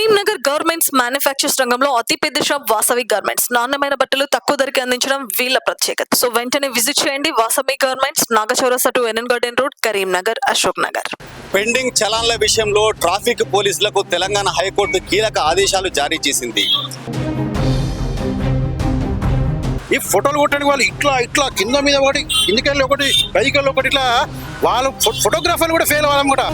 Karimnagar garments manufacturers రంగంలో అతిపెద్ద shop Vasavi garments. నాణ్యమైన బట్టలు తక్కువ ధరకి అందించడం వీళ్ళ ప్రత్యేకత. సో వెంటనే విజిట్ చేయండి Vasavi garments, Nagachaurasta to NN garden road, Karimnagar, Ashok Nagar. Pending చలాన్ల విషయంలో ట్రాఫిక్ పోలీసులకు తెలంగాణ హైకోర్టు కీలక ఆదేశాలు జారీ చేసింది. ఈ ఫోటోలు కొట్టడానికి వాళ్ళు ఇట్లా ఇట్లా కింద మీద ఒకటి కిందికెళ్ళి ఒకటి పైకెళ్ళి ఒకటి ఇట్లా వాళ్ళు ఫోటోగ్రాఫర్లు కూడా ఫెయిల్ అవ్వాలి కూడా.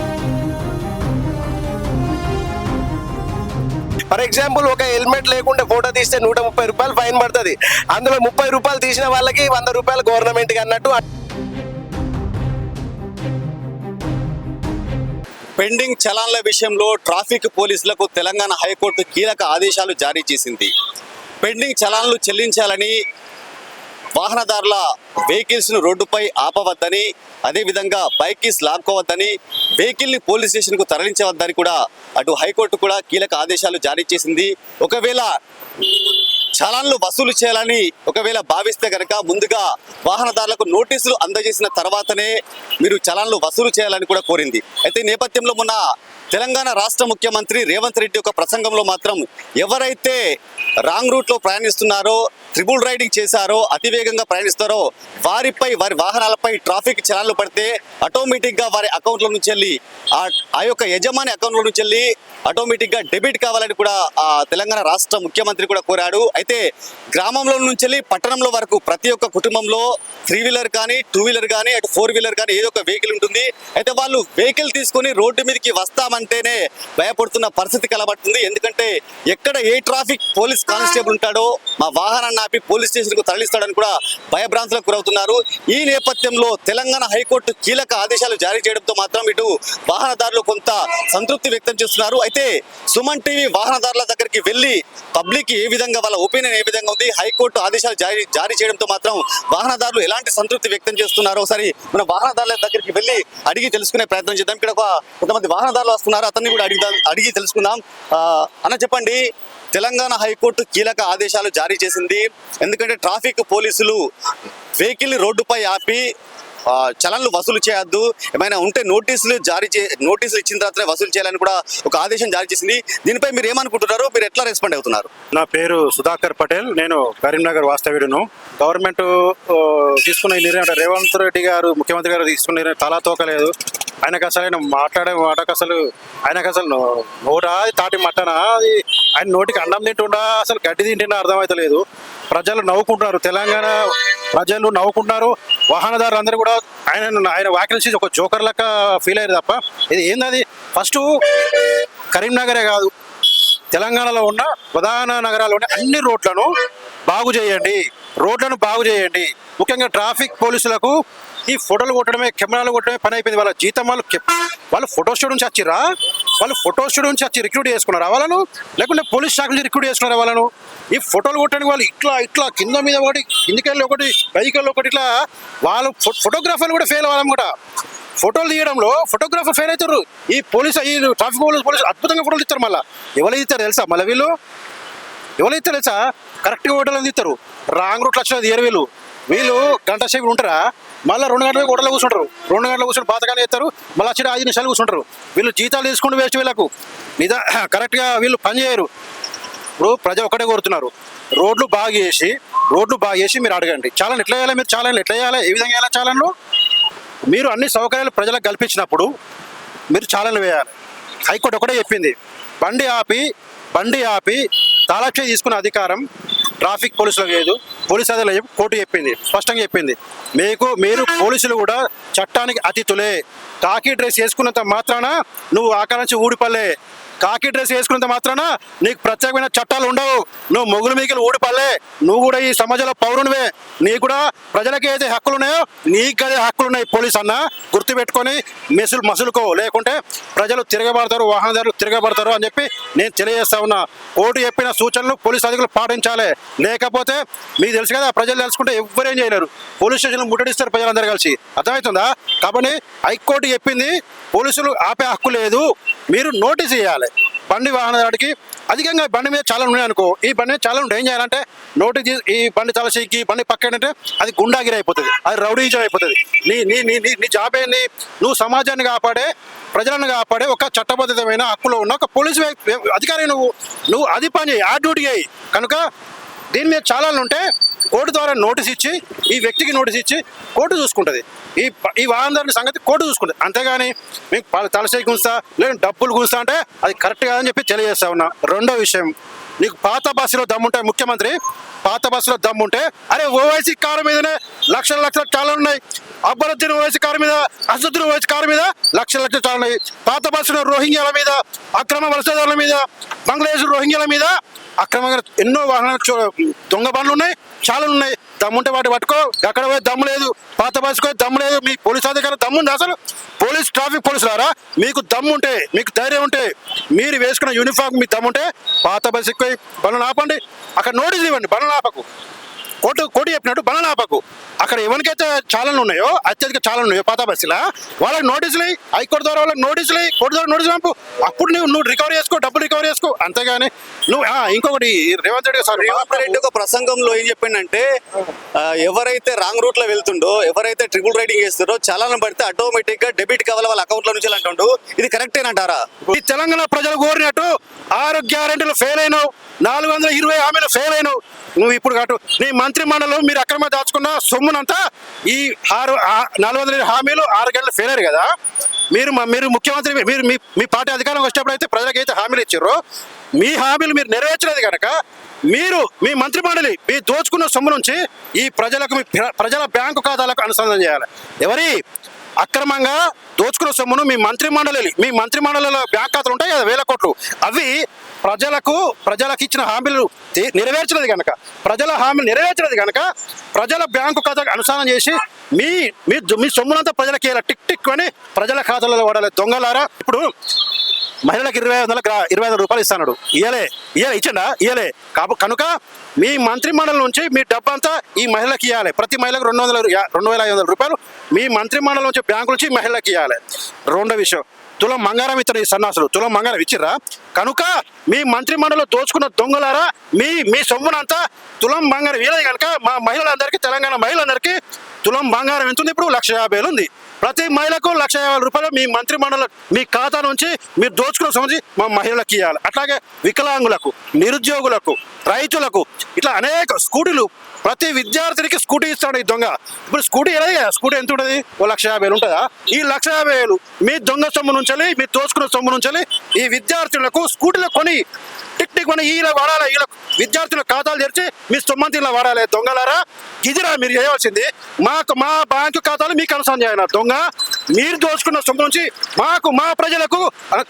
ఫర్ ఎగ్జాంపుల్ ఒక హెల్మెట్ లేకుండా ఫోటో తీస్తే 130 రూపాయలు ఫైన్ పడుతుంది. అందులో 30 రూపాయలు తీసిన వాళ్ళకి 100 రూపాయలు గవర్నమెంట్కి అన్నట్టు. పెండింగ్ చలాన్ల విషయంలో ట్రాఫిక్ పోలీసులకు తెలంగాణ హైకోర్టు కీలక ఆదేశాలు జారీ చేసింది. పెండింగ్ చలాన్లు చెల్లించాలని, వాహనదారుల వెహికల్స్ను రోడ్డుపై ఆపవద్దని, అదేవిధంగా బైక్ కీస్ లాక్కోవద్దని, వెహికల్ని పోలీస్ స్టేషన్కు తరలించవద్దని కూడా అటు హైకోర్టు కూడా కీలక ఆదేశాలు జారీ చేసింది. ఒకవేళ చలాన్లు వసూలు చేయాలని ఒకవేళ భావిస్తే కనుక ముందుగా వాహనదారులకు నోటీసులు అందజేసిన తర్వాతనే మీరు చలాన్లు వసూలు చేయాలని కూడా కోరింది. అయితే ఈ నేపథ్యంలో మొన్న తెలంగాణ రాష్ట్ర ముఖ్యమంత్రి రేవంత్ రెడ్డి యొక్క ప్రసంగంలో మాత్రం ఎవరైతే రాంగ్ రూట్లో ప్రయాణిస్తున్నారో, ట్రిపుల్ రైడింగ్ చేశారో, అతివేగంగా ప్రయాణిస్తారో వారి వాహనాలపై ట్రాఫిక్ చలాన్లు పడితే ఆటోమేటిక్గా వారి అకౌంట్ల నుంచి వెళ్ళి ఆ యొక్క యజమాని అకౌంట్ల నుంచి వెళ్ళి ఆటోమేటిక్గా డెబిట్ కావాలని కూడా తెలంగాణ రాష్ట్ర ముఖ్యమంత్రి కూడా కోరాడు. అయితే గ్రామంలో నుంచి వెళ్ళి పట్టణంలో వరకు ప్రతి ఒక్క కుటుంబంలో 3 వీలర్ కానీ 2 వీలర్ కానీ అటు 4 వీలర్ కానీ ఏదో ఒక వెహికల్ ఉంటుంది. అయితే వాళ్ళు వెహికల్ తీసుకొని రోడ్డు మీదకి వస్తామంటేనే భయపడుతున్న పరిస్థితి కనబడుతుంది. ఎందుకంటే ఎక్కడ ఏ ట్రాఫిక్ పోలీస్ కానిస్టేబుల్ ఉంటాడో మా వాహనాన్ని ఆపి పోలీస్ స్టేషన్కు తరలిస్తాడని కూడా భయభ్రాంతులకు గురవుతున్నారు. ఈ నేపథ్యంలో తెలంగాణ హైకోర్టు కీలక ఆదేశాలు జారీ చేయడంతో మాత్రం ఇటు వాహనదారులు కొంత సంతృప్తి వ్యక్తం చేస్తున్నారు. అయితే సుమన్ టీవీ వాహనదారుల దగ్గరికి వెళ్ళి పబ్లిక్ ఏ విధంగా వాళ్ళ ఒపీనియన్ ఏ విధంగా ఉంది, హైకోర్టు ఆదేశాలు జారీ చేయడంతో మాత్రం వాహనదారులు ఎలాంటి సంతృప్తి వ్యక్తం చేస్తున్నారో ఒకసారి మన వాహనదారుల దగ్గరికి వెళ్ళి అడిగి తెలుసుకునే ప్రయత్నం చేద్దాం. ఇక్కడ కొంతమంది వాహనదారులు వస్తున్నారు, అతన్ని కూడా అడిగి తెలుసుకుందాం. అన్న చెప్పండి, తెలంగాణ హైకోర్టు కీలక ఆదేశాలు జారీ చేసింది. ఎందుకంటే ట్రాఫిక్ పోలీసులు వెహికల్ రోడ్డుపై ఆపి చలాన్లు వసూలు చేయొద్దు, ఏమైనా ఉంటే నోటీసులు ఇచ్చిన తర్వాతనే వసూలు చేయాలని కూడా ఒక ఆదేశం జారీ చేసింది. దీనిపై మీరు ఏమనుకుంటున్నారు, మీరు ఎట్లా రెస్పాండ్ అవుతున్నారు? నా పేరు సుధాకర్ పటేల్, నేను కరీంనగర్ వాస్తవ్యుడును. గవర్నమెంట్ తీసుకున్న నిర్ణయం, రేవంత్ రెడ్డి గారు ముఖ్యమంత్రి గారు తీసుకున్న నిర్ణయం తలా తోకలేదు. ఆయనకు అసలు మాట్లాడే మాటకు ఆయనకు అసలు నోటా తాటి మట్టనా, అది ఆయన నోటికి అన్నం తింటుండా అసలు గడ్డి తింటుండా అర్థమవుతలేదు. ప్రజలు నవ్వుకుంటున్నారు, తెలంగాణ ప్రజలు నవ్వుకుంటున్నారు. వాహనదారులు అందరూ కూడా ఆయన వ్యాఖ్యలు చేసి ఒక జోకర్ లెక్క ఫీల్ అయ్యారు తప్ప ఇది ఏంది. ఫస్ట్ కరీంనగరే కాదు, తెలంగాణలో ఉన్న ప్రధాన నగరాల్లోని అన్ని రోడ్లను బాగు చేయండి. ముఖ్యంగా ట్రాఫిక్ పోలీసులకు ఈ ఫోటోలు కొట్టడమే, కెమెరాలు కొట్టడమే పని అయిపోయింది. వాళ్ళ జీతం వాళ్ళు ఫోటో స్టూడియో నుంచి వచ్చిర్రా, రిక్రూట్ చేసుకున్నారా వాళ్ళను, లేకుంటే పోలీస్ శాఖ నుంచి రిక్రూట్ చేసుకున్నారా వాళ్ళను? ఈ ఫోటోలు కొట్టడానికి వాళ్ళు ఇట్లా కింద మీద ఒకటి కిందికెళ్ళి ఒకటి పైకెళ్ళి ఒకటి ఇట్లా వాళ్ళు ఫోటోగ్రాఫర్లు కూడా ఫెయిల్ అవ్వాలి కూడా. ఫోటోలు తీయడంలో ఫోటోగ్రాఫర్ ఫెయిల్ అవుతారు. ఈ ట్రాఫిక్ పోలీసు అద్భుతంగా ఫోటోలు తీస్తారు. మళ్ళీ ఎవరు తీస్తారు తెలుసా? ఎవరు తెలుసా? కరెక్ట్గా హోటల్ తీస్తారు. రాంగ్ రూట్లో వచ్చిన తీయరు. వీళ్ళు గంట సేపు ఉంటారా, మళ్ళీ 2 గంటల హోటల్లో కూర్చుంటారు. 2 గంటలు కూర్చొని పాతకాలు చేస్తారు, మళ్ళీ వచ్చి 5 నిమిషాలు కూర్చుంటారు. వీళ్ళు జీతాలు తీసుకుంటూ వేస్ట్. వీళ్ళకు కరెక్ట్గా వీళ్ళు పని చేయరు. ఇప్పుడు ప్రజలు ఒకటే కోరుతున్నారు, రోడ్లు బాగా చేసి మీరు అడగండి. చాలని ఎట్లా చేయాలి, మీరు చాలని ఎట్లా చేయాలి, ఏ విధంగా వేయాలి చాలన్లు? మీరు అన్ని సౌకర్యాలు ప్రజలకు కల్పించినప్పుడు మీరు చాలన్లు వేయాలి. హైకోర్టు ఒకటే చెప్పింది, బండి ఆపి తాళక్ష తీసుకునే అధికారం ట్రాఫిక్ పోలీసులకు లేదు. పోలీసు అధికారులు కోర్టు చెప్పింది, స్పష్టంగా చెప్పింది. మీరు పోలీసులు కూడా చట్టానికి అతిథులే. కాకి డ్రెస్ వేసుకున్నంత మాత్రాన నువ్వు ఆకారం నుంచి ఊడిపల్లే. కాకి డ్రెస్ వేసుకున్నంత మాత్రాన నీకు ప్రత్యేకమైన చట్టాలు ఉండవు. నువ్వు మొగులు మీకలు ఊడిపల్లే. నువ్వు కూడా ఈ సమాజంలో పౌరునివే. నీకు కూడా ప్రజలకి ఏదైతే హక్కులు ఉన్నాయో నీకు అదే హక్కులు ఉన్నాయి. పోలీస్ అన్న గుర్తుపెట్టుకొని మసులుకో, లేకుంటే ప్రజలు తిరగబడతారు, వాహనదారులు తిరగబడతారు అని చెప్పి నేను తెలియజేస్తా ఉన్నా. కోర్టు చెప్పిన సూచనలు పోలీసు అధికారులు పాటించాలి. లేకపోతే మీకు తెలుసు కదా, ప్రజలు తెలుసుకుంటే ఎవరేం చేయలేరు. పోలీస్ స్టేషన్లు ముట్టడిస్తారు ప్రజలందరూ కలిసి. అర్థమవుతుందా? కాబట్టి హైకోర్టు చెప్పింది, పోలీసులు ఆపే హక్కు లేదు, మీరు నోటీస్ ఇవ్వాలి. బండి వాహనదారుడికి అధికంగా బండి మీద చాలా ఉన్నాయి అనుకో, ఈ బండి మీద చాలా ఉంటాయి, ఏం చేయాలంటే నోటీస్ ఈ బండి తలసేకి బండి పక్కనంటే అది గుండాగిరి అయిపోతుంది, అది రౌడీజం అయిపోతుంది. నీ నీ నీ నీ నీ జాబ్ ఏంది? నువ్వు సమాజాన్ని కాపాడే, ప్రజలను కాపాడే ఒక చట్టబద్ధమైన హక్కులో ఉన్న ఒక పోలీసు అధికారి నువ్వు అది పని చేయి, ఆ డ్యూటీ చేయి. కనుక దీని మీద చాలా ఉంటే కోర్టు ద్వారా నోటీస్ ఇచ్చి, ఈ వ్యక్తికి నోటీస్ ఇచ్చి కోర్టు చూసుకుంటుంది. ఈ వాహనదారుని సంగతి కోర్టు చూసుకుంటుంది. అంతేగాని మీకు తలసేకి గుంస్తా లేదు డబ్బులు గుంస్తా అంటే అది కరెక్ట్ కాదని చెప్పి తెలియజేస్తా ఉన్నా. రెండో విషయం, నీకు పాత బస్సులో దమ్ముంటే, ముఖ్యమంత్రి పాత బస్సులో దమ్ముంటే, అరే ఓవైసీ కారు మీదనే లక్షల చాలా ఉన్నాయి, అక్బరుద్దీన్ ఓవైసీ కారు మీద, అసదుద్దీన్ ఓవైసీ కారు మీద లక్షల చాలా ఉన్నాయి. పాత బస్సులో రోహింగ్యాల మీద, అక్రమ వలసదారుల మీద, బంగ్లాదేశ్ రోహింగ్యాల మీద అక్రమంగా ఎన్నో వాహనాలు దొంగ బండ్లు ఉన్నాయి, చాలా ఉన్నాయి. దమ్ముంటే వాటి పట్టుకో. ఎక్కడ పోయి దమ్ము లేదు, పాత బస్సుకు దమ్ము లేదు. మీ పోలీస్ అధికారులు దమ్ముంది అసలు? ట్రాఫిక్ పోలీసులారా, మీకు దమ్ము ఉంటే, మీకు ధైర్యం ఉంటే, మీరు వేసుకున్న యూనిఫామ్ మీకు దమ్ముంటే పాత బస్సు ఎక్కువ బండ్లను ఆపండి. అక్కడ నోటీసులు ఇవ్వండి, బండ్లను ఆపకు. కోర్టు చెప్పినట్టు బండ్లను ఆపకు. అక్కడ ఎవరికైతే చాలాలు ఉన్నాయో, అత్యధిక చాలాలు ఉన్నాయో పాత బస్సులా, వాళ్ళకి నోటీసులు హైకోర్టు ద్వారా వాళ్ళకి నోటీసులు కోర్టు ద్వారా నోటీసులు పంపు. అప్పుడు నువ్వు రికవరీ చేసుకో, డబ్బులు రికవరీ చేసుకో. అంతేగాని నువ్వు ఇంకొకటి రేవంత్ రెడ్డి సార్, రేవంత్ రెడ్డి ఒక ప్రసంగంలో ఏం చెప్పిండంటే, ఎవరైతే రాంగ్ రూట్ లో వెళ్తుండో, ఎవరైతే ట్రిపుల్ రైడింగ్ చేస్తారో చలాలను పడితే ఆటోమేటిక్ గా డెబిట్ కావాలి వాళ్ళ అకౌంట్ లో నుంచి అంటుండు. ఇది కరెక్టేనంటారా? ఈ తెలంగాణ ప్రజలు కోరినట్టు 6 గ్యారెంటీలు ఫెయిల్ అయినావు, 420 హామీలు ఫెయిల్ అయినావు. నువ్వు ఇప్పుడు కాటు నీ మంత్రి మండలం మీరు అక్రమ దాచుకున్న సొమ్మునంతా ఈ 420 హామీలు 6 గంటలు ఫెయిల్ అయ్యారు కదా. మీరు ముఖ్యమంత్రి, మీరు మీ పార్టీ అధికారం వచ్చినప్పుడు అయితే ప్రజలకైతే హామీలు ఇచ్చారో, మీ హామీలు మీరు నెరవేర్చలేదు కనుక మీరు మీ మంత్రి మండలి మీ దోచుకున్న సొమ్ము నుంచి ఈ ప్రజలకు, మీ ప్రజల బ్యాంకు ఖాతాలకు అనుసంధానం చేయాలి. ఎవరి అక్రమంగా దోచుకున్న సొమ్మును మీ మంత్రి మండలిలో బ్యాంక్ ఖాతాలు ఉంటాయి కదా, 1000 కోట్లు, అవి ప్రజలకు ఇచ్చిన హామీలు నెరవేర్చలేదు కనుక, ప్రజల హామీలు నెరవేర్చలేదు కనుక ప్రజల బ్యాంకు ఖాతాకు అనుసంధానం చేసి మీ సొమ్మునంతా ప్రజలకి ఇలా టిక్ అని ప్రజల ఖాతాలలో వాడాలి. దొంగలారా, ఇప్పుడు మహిళలకు 25 రూపాయలు ఇస్తాడు, ఇయ్యలే కనుక మీ మంత్రి మండలి నుంచి మీ డబ్బంతా ఈ మహిళలకు ఇవ్వాలి. ప్రతి మహిళకు 2,500 రూపాయలు మీ మంత్రి మండలి నుంచి బ్యాంకు నుంచి మహిళలకు ఇవ్వాలి. రెండో విషయం, తులం బంగారం ఇతడు, ఈ సన్నాసులు తులం బంగారం ఇచ్చిర్రా కనుక మీ మంత్రి మండలిలో దోచుకున్న దొంగలారా, మీ సొమ్మునంతా తులం బంగారం ఇవ్వలేదు కనుక మా మహిళలందరికీ, తెలంగాణ మహిళలందరికీ తులం బంగారం ఎంత ఉంది? ఇప్పుడు 1,50,000 ఉంది. ప్రతి మహిళకు 1,50,000 రూపాయలు మీ మంత్రి మండలి మీ ఖాతా నుంచి మీరు దోచుకున్న సంబంధించి మా మహిళలకు ఇవ్వాలి. అట్లాగే వికలాంగులకు, నిరుద్యోగులకు, రైతులకు, ఇట్లా అనేక స్కూటీలు, ప్రతి విద్యార్థినికి స్కూటీ ఇస్తాడు ఈ దొంగ. ఇప్పుడు స్కూటీ స్కూటీ ఎంత ఉంటుంది? 1,50,000 ఉంటుందా? ఈ 1,50,000 మీ దొంగ సొమ్ము నుంచి, మీ దోచుకున్న సొమ్ము నుంచి ఈ విద్యార్థులకు స్కూటీలు కొని టిక్ కొని ఇలా వాడాలి. ఇలా విద్యార్థుల ఖాతాలు తెరిచి మీ సొమ్మంతి ఇలా వాడాలి. దొంగలారా, ఇదిరా మీరు చేయవలసింది. మా బ్యాంకు ఖాతాలు మీకు అనుసంధానం చేయాలి. దొంగ, మీరు దోచుకున్న సొమ్ము నుంచి మా ప్రజలకు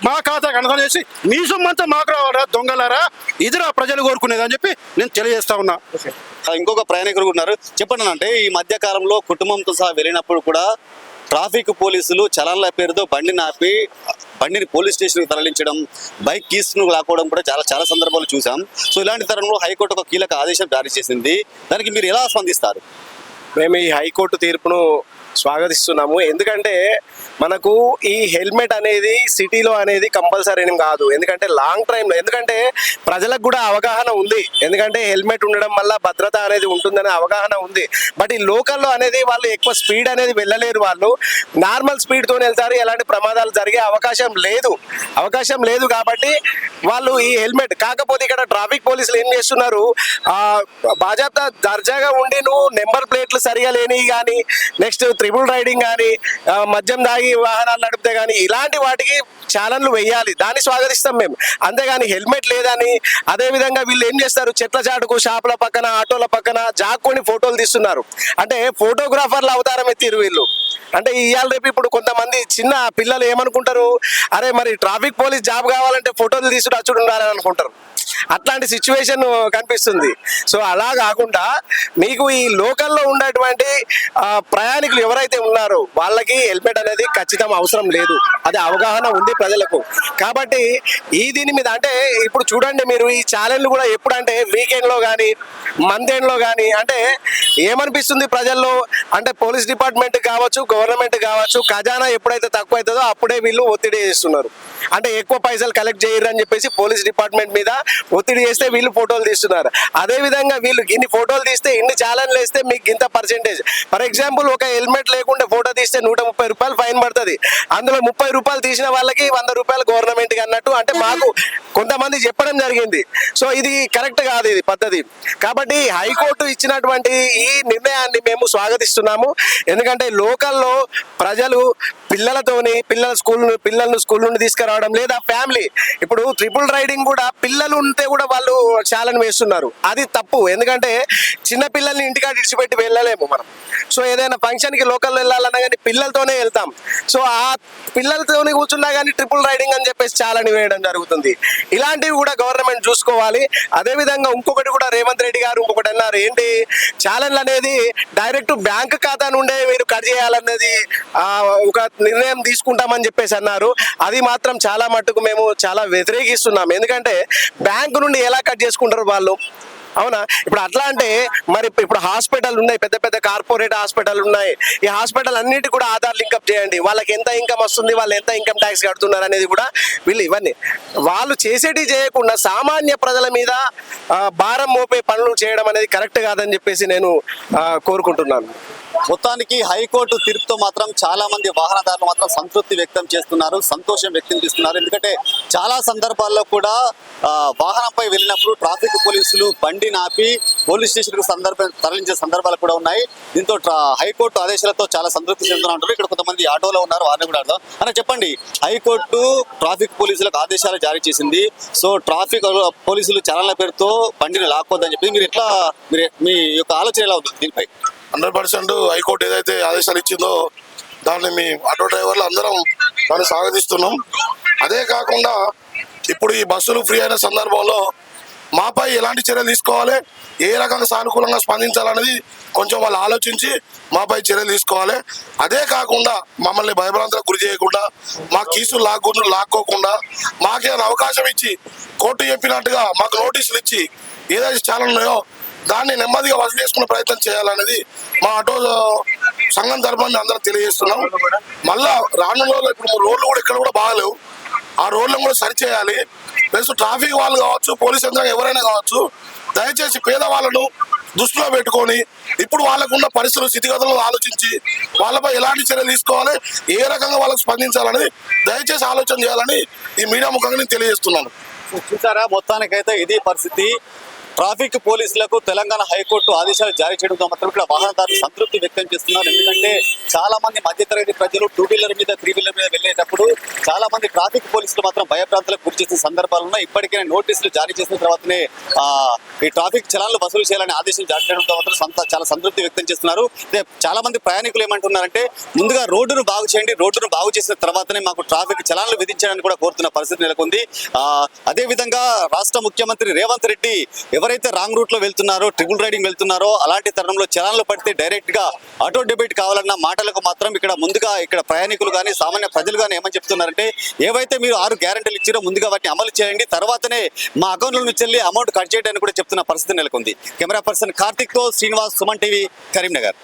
మా ఖాతాకు అనుసంధానం చేసి మీ సొమ్మంతా మాకు రావాలా. దొంగలారా, ఇదిరా ప్రజలు కోరుకునేది అని చెప్పి నేను తెలియజేస్తా ఉన్నా. ఇంకొక ప్రయాణికులు ఉన్నారు, చెప్పండి. అంటే ఈ మధ్య కాలంలో కుటుంబంతో సహా వెళ్ళినప్పుడు కూడా ట్రాఫిక్ పోలీసులు చలాన్ల పేరుతో బండిని పోలీస్ స్టేషన్కి తరలించడం, బైక్ కీస్ను లాక్కోవడం కూడా చాలా సందర్భాలు చూసాం. సో ఇలాంటి తరంలో హైకోర్టు ఒక కీలక ఆదేశం జారీ చేసింది. దానికి మీరు ఎలా స్పందిస్తారు? మేము ఈ హైకోర్టు తీర్పును స్వాగతిస్తున్నాము. ఎందుకంటే మనకు ఈ హెల్మెట్ అనేది సిటీలో అనేది కంపల్సరీ ఏం కాదు. ఎందుకంటే లాంగ్ టైంలో, ఎందుకంటే ప్రజలకు కూడా అవగాహన ఉంది. ఎందుకంటే హెల్మెట్ ఉండడం వల్ల భద్రత అనేది ఉంటుందనే అవగాహన ఉంది. బట్ ఈ లోకల్లో అనేది వాళ్ళు ఎక్కువ స్పీడ్ అనేది వెళ్ళలేరు. వాళ్ళు నార్మల్ స్పీడ్తో వెళ్తారు. ఎలాంటి ప్రమాదాలు జరిగే అవకాశం లేదు కాబట్టి వాళ్ళు ఈ హెల్మెట్, కాకపోతే ఇక్కడ ట్రాఫిక్ పోలీసులు ఏం చేస్తున్నారు, బాజాప్తా దర్జాగా ఉండి నువ్వు నెంబర్ ప్లేట్లు సరిగా లేని కానీ, నెక్స్ట్ ట్రిపుల్ రైడింగ్ కానీ, మద్యం దాగి వాహనాలు నడిపితే కానీ ఇలాంటి వాటికి ఛాలెంజ్లు వేయాలి. దాన్ని స్వాగతిస్తాం మేము. అంతేగాని హెల్మెట్ లేదని, అదే విధంగా వీళ్ళు ఏం చేస్తారు, చెట్ల చాటుకు, షాపుల పక్కన, ఆటోల పక్కన జాక్కొని ఫోటోలు తీస్తున్నారు. అంటే ఫోటోగ్రాఫర్ల అవతారం ఎత్తిరు వీళ్ళు. అంటే ఇవాళ రేపు ఇప్పుడు కొంతమంది చిన్న పిల్లలు ఏమనుకుంటారు, అరే మరి ట్రాఫిక్ పోలీస్ జాబ్ కావాలంటే ఫోటోలు తీసుడు అచ్చుడు ఉండాలని అనుకుంటారు. అట్లాంటి సిచ్యువేషన్ కనిపిస్తుంది. సో అలా కాకుండా మీకు ఈ లోకల్లో ఉన్నటువంటి ప్రయాణికులు ఎవరైతే ఉన్నారో వాళ్ళకి హెల్మెట్ అనేది ఖచ్చితం అవసరం లేదు, అది అవగాహన ఉంది ప్రజలకు. కాబట్టి ఈ దీని మీద అంటే ఇప్పుడు చూడండి మీరు ఈ ఛాలెంజ్ కూడా ఎప్పుడంటే వీకెండ్ లో కానీ మంత్ ఎండ్ లో కానీ అంటే ఏమనిపిస్తుంది ప్రజల్లో అంటే పోలీస్ డిపార్ట్మెంట్ కావచ్చు గవర్నమెంట్ కావచ్చు ఖజానా ఎప్పుడైతే తక్కువ అవుతుందో అప్పుడే వీళ్ళు ఒత్తిడి చేస్తున్నారు. అంటే ఎక్కువ పైసలు కలెక్ట్ చేయరు అని చెప్పేసి పోలీస్ డిపార్ట్మెంట్ మీద ఒత్తిడి చేస్తే వీళ్ళు ఫోటోలు తీస్తున్నారు. అదే విధంగా వీళ్ళు ఇన్ని ఫోటోలు తీస్తే ఇన్ని ఛాలెంజ్లు వేస్తే మీకు ఇంత పర్సెంటేజ్. ఫర్ ఎగ్జాంపుల్ ఒక హెల్మెట్ లేకుండా ఫోటో తీస్తే 130 రూపాయలు ఫైన్ పడుతుంది. అందులో 30 రూపాయలు తీసిన వాళ్ళకి 100 రూపాయలు గవర్నమెంట్ కి అన్నట్టు అంటే మాకు కొంతమంది చెప్పడం జరిగింది. సో ఇది కరెక్ట్ కాదు, ఇది పద్ధతి. కాబట్టి హైకోర్టు ఇచ్చినటువంటి ఈ నిర్ణయాన్ని మేము స్వాగతిస్తున్నాము. ఎందుకంటే లోకల్లో ప్రజలు పిల్లలను స్కూల్ నుండి తీసుకురావడం లేదా ఫ్యామిలీ ఇప్పుడు ట్రిపుల్ రైడింగ్ కూడా పిల్లలు ఉంటే కూడా వాళ్ళు ఛాలెంజ్ వేస్తున్నారు. అది తప్పు. ఎందుకంటే చిన్న పిల్లల్ని ఇంటికాడ ఇడిచిపెట్టి వెళ్ళలేము మనం. సో ఏదైనా ఫంక్షన్ కి లోకల్లో వెళ్ళాలన్నా కానీ పిల్లలతోనే వెళ్తాం. సో ఆ పిల్లలతోనే కూర్చున్నా కానీ ట్రిపుల్ రైడింగ్ అని చెప్పేసి ఛాలెంజ్ వేయడం జరుగుతుంది. ఇలాంటివి కూడా గవర్నమెంట్ చూసుకోవాలి. అదే విధంగా ఇంకొకటి కూడా రేవంత్ రెడ్డి గారు ఇంకొకటి అన్నారు, ఏంటి ఛాలెంజ్ అనేది డైరెక్ట్ బ్యాంక్ ఖాతా నుండే మీరు కట్ చేయాలనేది ఒక నిర్ణయం తీసుకుంటామని చెప్పేసి అన్నారు. అది మాత్రం చాలా మట్టుకు మేము చాలా వ్యతిరేకిస్తున్నాం. ఎందుకంటే బ్యాంకు నుండి ఎలా కట్ చేసుకుంటారు వాళ్ళు, అవునా? ఇప్పుడు అట్లా అంటే మరి ఇప్పుడు హాస్పిటల్ ఉన్నాయి, పెద్ద పెద్ద కార్పొరేట్ హాస్పిటల్ ఉన్నాయి. ఈ హాస్పిటల్ అన్నిటి కూడా ఆధార్ లింకప్ చేయండి. వాళ్ళకి ఎంత ఇన్కమ్ వస్తుంది, వాళ్ళు ఎంత ఇన్కమ్ ట్యాక్స్ కడుతున్నారు అనేది కూడా వీళ్ళు ఇవన్నీ వాళ్ళు చేసేటి చేయకుండా సామాన్య ప్రజల మీద భారం మోపే పనులు చేయడం అనేది కరెక్ట్ కాదని చెప్పేసి నేను కోరుకుంటున్నాను. మొత్తానికి హైకోర్టు తీర్పుతో మాత్రం చాలా మంది వాహనదారులు మాత్రం సంతృప్తి వ్యక్తం చేస్తున్నారు, సంతోషం వ్యక్తం చేస్తున్నారు. ఎందుకంటే చాలా సందర్భాల్లో కూడా వాహనంపై వెళ్ళినప్పుడు ట్రాఫిక్ పోలీసులు బండిని ఆపి పోలీస్ స్టేషన్కు తరలించే సందర్భాలు కూడా ఉన్నాయి. దీంతో హైకోర్టు ఆదేశాలతో చాలా సంతృప్తి చెందుతూ ఉంటారు. ఇక్కడ కొంతమంది ఆటోలో ఉన్నారు, వారిని కూడా అర్థం అని చెప్పండి. హైకోర్టు ట్రాఫిక్ పోలీసులకు ఆదేశాలు జారీ చేసింది. సో ట్రాఫిక్ పోలీసులు చలనాల పేరుతో బండిని లాక్కోద్దని చెప్పి మీరు ఎట్లా మీ యొక్క ఆలోచన ఎలా ఉంది దీనిపై? 100% హైకోర్టు ఏదైతే ఆదేశాలు ఇచ్చిందో దాన్ని మీ ఆటో డ్రైవర్లు అందరం దాన్ని స్వాగతిస్తున్నాం. అదే కాకుండా ఇప్పుడు ఈ బస్సులు ఫ్రీ అయిన సందర్భంలో మాపై ఎలాంటి చర్యలు తీసుకోవాలి, ఏ రకంగా సానుకూలంగా స్పందించాలనేది కొంచెం వాళ్ళు ఆలోచించి మాపై చర్యలు తీసుకోవాలి. అదే కాకుండా మమ్మల్ని భయభ్రాంతులకు గురి చేయకుండా మా కీసులు లాక్కోకుండా మాకేమైనా అవకాశం ఇచ్చి కోర్టు చెప్పినట్టుగా మాకు నోటీసులు ఇచ్చి ఏదైతే ఛానల్ ఉన్నాయో దాన్ని నెమ్మదిగా వసూలు చేసుకునే ప్రయత్నం చేయాలనేది మా ఆటో సంఘం తరఫున అందరం తెలియజేస్తున్నాం. మళ్ళా రానున్న రోజుల్లో ఇప్పుడు రోడ్లు కూడా ఇక్కడ కూడా బాగాలేవు, ఆ రోడ్లను కూడా సరిచేయాలి. ప్లస్ ట్రాఫిక్ వాళ్ళు కావచ్చు, పోలీస్ యంత్రాంగం ఎవరైనా కావచ్చు, దయచేసి పేదవాళ్ళను దృష్టిలో పెట్టుకొని ఇప్పుడు వాళ్ళకున్న పరిస్థితులు స్థితిగతులను ఆలోచించి వాళ్ళపై ఎలాంటి చర్యలు తీసుకోవాలి, ఏ రకంగా వాళ్ళకు స్పందించాలని దయచేసి ఆలోచన చేయాలని ఈ మీడియా ముఖంగా నేను తెలియజేస్తున్నాను. చూసారా, మొత్తానికైతే ఇది పరిస్థితి. ట్రాఫిక్ పోలీసులకు తెలంగాణ హైకోర్టు ఆదేశాలు జారీ చేయడంతో మాత్రం ఇక్కడ వాహనదారులు సంతృప్తి వ్యక్తం చేస్తున్నారు. ఎందుకంటే చాలా మంది మధ్యతరగతి ప్రజలు 2 వీలర్ మీద 3 వీలర్ మీద వెళ్ళేటప్పుడు చాలా మంది ట్రాఫిక్ పోలీసులు మాత్రం భయభ్రాంతులకు గురి చేసిన సందర్భాలు ఉన్నాయి. ఇప్పటికే నోటీసులు జారీ చేసిన తర్వాతనే ఈ ట్రాఫిక్ చలాన్లు వసూలు చేయాలని ఆదేశాలు జారీ చేయడంతో మాత్రం చాలా సంతృప్తి వ్యక్తం చేస్తున్నారు. చాలా మంది ప్రయాణికులు ఏమంటున్నారంటే ముందుగా రోడ్డును బాగు చేయండి, రోడ్డును బాగు చేసిన తర్వాతనే మాకు ట్రాఫిక్ చలాన్లు విధించడానికి కూడా కోరుతున్న పరిస్థితి నెలకొంది. అదే విధంగా రాష్ట్ర ముఖ్యమంత్రి రేవంత్ రెడ్డి ఎవరైతే రాంగ్ రూట్ లో వెళ్తున్నారో, ట్రిపుల్ రైడింగ్ వెళ్తున్నారో అలాంటి తరుణంలో చలాన్లు పడితే డైరెక్ట్ గా ఆటో డెబిట్ కావాలన్న మాటలకు మాత్రం ముందుగా ఇక్కడ ప్రయాణికులు కానీ సామాన్య ప్రజలు కానీ ఏమని చెప్తున్నారంటే ఏవైతే మీరు 6 గ్యారెంటీలు ఇచ్చారో ముందుగా వాటిని అమలు చేయండి, తర్వాతనే మా అకౌంట్ల నుంచి వెళ్ళి అమౌంట్ కట్ చేయడానికి కూడా చెప్తున్న పరిస్థితి నెలకొంది. కెమెరా పర్సన్ కార్తిక్ తో శ్రీనివాస్, సుమన్ టీవీ, కరీంనగర్.